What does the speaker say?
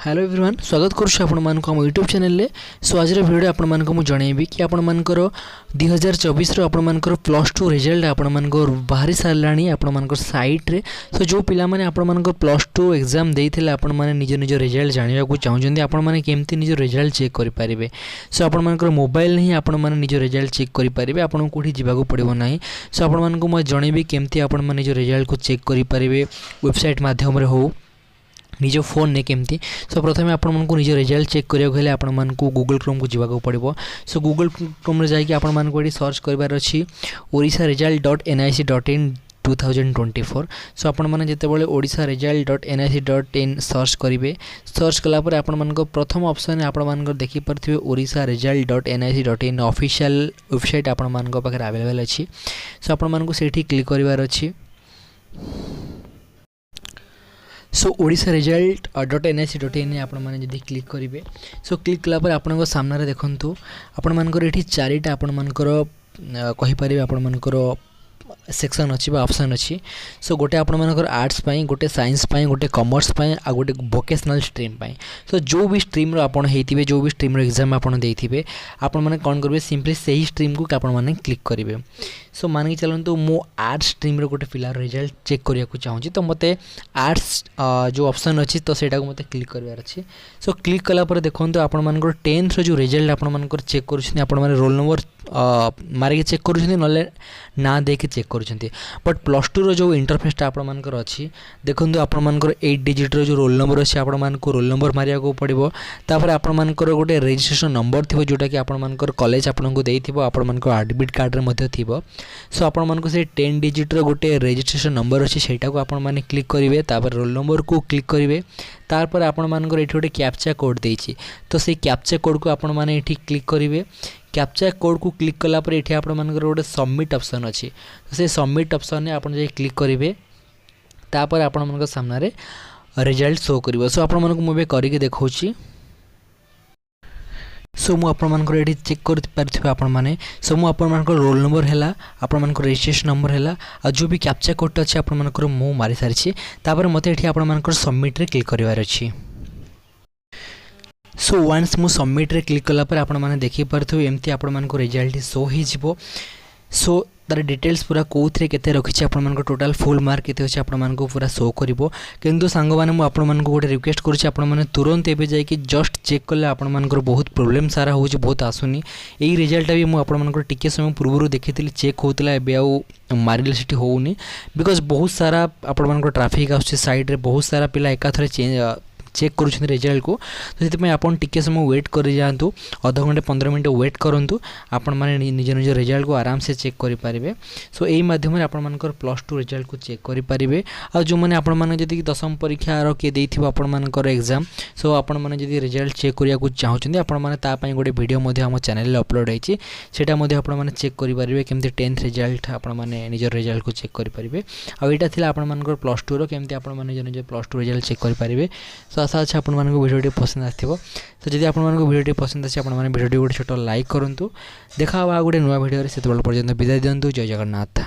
Hello everyone स्वागत करुच्छे आपण मानक हम यूट्यूब चैनल रे। सो आज भिडियो आपण मानक मु जनइबी कि आपण मानकर 2024 रो आपण मानकर +2 रिजल्ट आपण मानकर बाहरी सारलाणी आपण मानकर साइट रे। सो जो पिला माने आपण मानकर +2 एग्जाम देइथिले आपण माने निज निज रिजल्ट जानिबा को चाहुचंदी आपण माने केमती निज रिजल्ट चेक करि परिबे। सो आपण मानकर मोबाइल नहीं आपण माने निज रिजल्ट चेक करि परिबे, आपण कोठी जिबा को पड़िबो नाही। सो आपण मानक मु जनइबी केमती आपण माने निज रिजल्ट को चेक करि परिबे वेबसाइट माध्यम रे हो निज फोन ने केमती। सो प्रथमे आपण मानकु निज रिजल्ट चेक करियो गेले आपण मानकु गूगल क्रोम को जिबा को पड़िबो। सो गूगल क्रोम रे जाई कि आपण मानकु एडी सर्च करबार अछि orissa.result.nic.in 2024। सो आपण माने जते बेले orissa.result.nic.in सर्च करिवे। सर्च कला पर आपण मानक प्रथम ऑप्शन आपण मानक देखि परथिबे orissa.result.nic.in ऑफिशियल वेबसाइट आपण मानक पाखर अवेलेबल अछि। सो आपण मानकु सेठी क्लिक करिवार अछि। सो orissa.result.nic.in आपण माने जदी क्लिक करिवे। सो क्लिक कला पर आपण सामने रे देखंतु आपण मानकर एठी चारिटा आपण मानकर कहि परिबे आपण मानकर सेक्शन अछि बा ऑप्शन अछि। सो गोटे आपण मानकर आर्ट्स पई, गोटे साइंस पई, गोटे कॉमर्स पई आ गोटे वोकेशनल स्ट्रीम पई। सो जो भी स्ट्रीम रो आपण हेतिबे, जो भी स्ट्रीम रो एग्जाम आपण देथिबे, आपण माने कोन करबे सिंपली सही स्ट्रीम को आपण माने क्लिक करिवे। सो मान के चलंतु मो आर्ट्स स्ट्रीम रो गोटे फिलहाल रिजल्ट चेक करिया को चाहूँ तो मते आर्ट्स जो ऑप्शन अच्छी तो सेटा को मते क्लिक करबार अछि। सो क्लिक कला पर देखंतु आपण मानकर 10th रो जो रिजल्ट आपण मानकर चेक करूछनी, आपण माने रोल नंबर मारे के चेक करूछनी नले ना दे के चेक करूछनी। बट +2 रो जो इंटरफेस ता आपण मानकर अछि देखंतु आपण मानकर 8 डिजिट रो जो रोल नंबर अछि आपण मानकर रोल नंबर मारिया को पड़िबो। तापर आपण मानकर गोटे रजिस्ट्रेशन नंबर थिबो जोटा कि आपण मानकर कॉलेज आपण को देइथिबो, आपण मानकर एडमिट कार्ड रे मध्ये थिबो। सो आपण मानक से 10 डिजिट रो गोटे रजिस्ट्रेशन नंबर अछि सेटा को आपण माने क्लिक करिवे। तापर रोल नंबर को क्लिक करिवे। तापर आपण मानकर एठी गोटे कैप्चा कोड देइछि तो से कैप्चा कोड को आपण माने एठी क्लिक करिवे। कैप्चा कोड को क्लिक कला पर एठी आपण मानकर गोटे सबमिट ऑप्शन अछि तो से सबमिट ऑप्शन ने आपण जे क्लिक करिवे। तापर आपण मानकर सामने रे रिजल्ट शो करिवो। सो आपण मानक मुबे करि के देखौछि। सो मु आपण मानकर एठी चेक कर पारथिबे आपण माने। सो मु आपण मानकर रोल नंबर हैला, आपण मानकर रजिस्ट्रेशन नंबर हैला आ जो भी कैप्चा कोड अछि आपण मानकर मु मारि सारिछि। तापर मते एठी आपण मानकर सबमिट रे क्लिक करिवार अछि। सो वन्स मु सबमिट रे क्लिक कला पर आपण माने देखि पारथिबे एम्ति आपण मानकर रिजल्ट शो हि जिवो। सो तार डिटेल्स पूरा कोथरे केते रखिछि आपण मानकर टोटल फुल मार्क केते अछि आपण मानकर पूरा शो करिवो। किंतु सांग माने मु आपण मानकर गोटे रिक्वेस्ट करूछि आपण माने तुरंत एबे जाय कि जस्ट चेक करले आपण मानकर बहुत प्रॉब्लम सारा होछि, बहुत आसुनी। एई रिजल्ट भी मु आपण मानकर टिके समय पूर्वरु देखिथिली चेक होतला, एबे आउ मारिल सिटी होउनी बिकॉज़ बहुत सारा आपण मानकर ट्रैफिक आउछि साइड रे, बहुत सारा पिला एकाथरे चेक करूछन रिजल्ट को। तो सेति में आपण टिके समय वेट करि जांतु, आधा घंटे 15 मिनिट वेट करंतु, आपण माने निज निज रिजल्ट को आराम से चेक करि परिबे। सो एई माध्यम रे आपण मानकर +2 रिजल्ट को चेक करि परिबे। आ जो माने आपण माने जदि दशम परीक्षा रो के देथिबो आपण मानकर एग्जाम, सो आपण माने जदि रिजल्ट चेक करिया को चाहउछन आपण माने ता पई गोटे वीडियो मध्ये हम चैनल रे अपलोड हैछि, सेटा मध्ये आपण माने चेक करि परिबे केमति 10th रिजल्ट आपण माने निज रिजल्ट को चेक करि परिबे। आ एटा थिला आपण मानकर +2 रो केमति आपण माने निज +2 रिजल्ट चेक करि परिबे। सो आशा अच्छा आपण मानक वीडियो पसंद आथिबो। तो जदि आपण मानक वीडियो पसंद आछि आपण माने वीडियो गोटे छोट लाइक करंतु। देखा आ गोटे नवा वीडियो रे सेतबेल पर्यंत विदाय दियंतु। जय जगन्नाथ।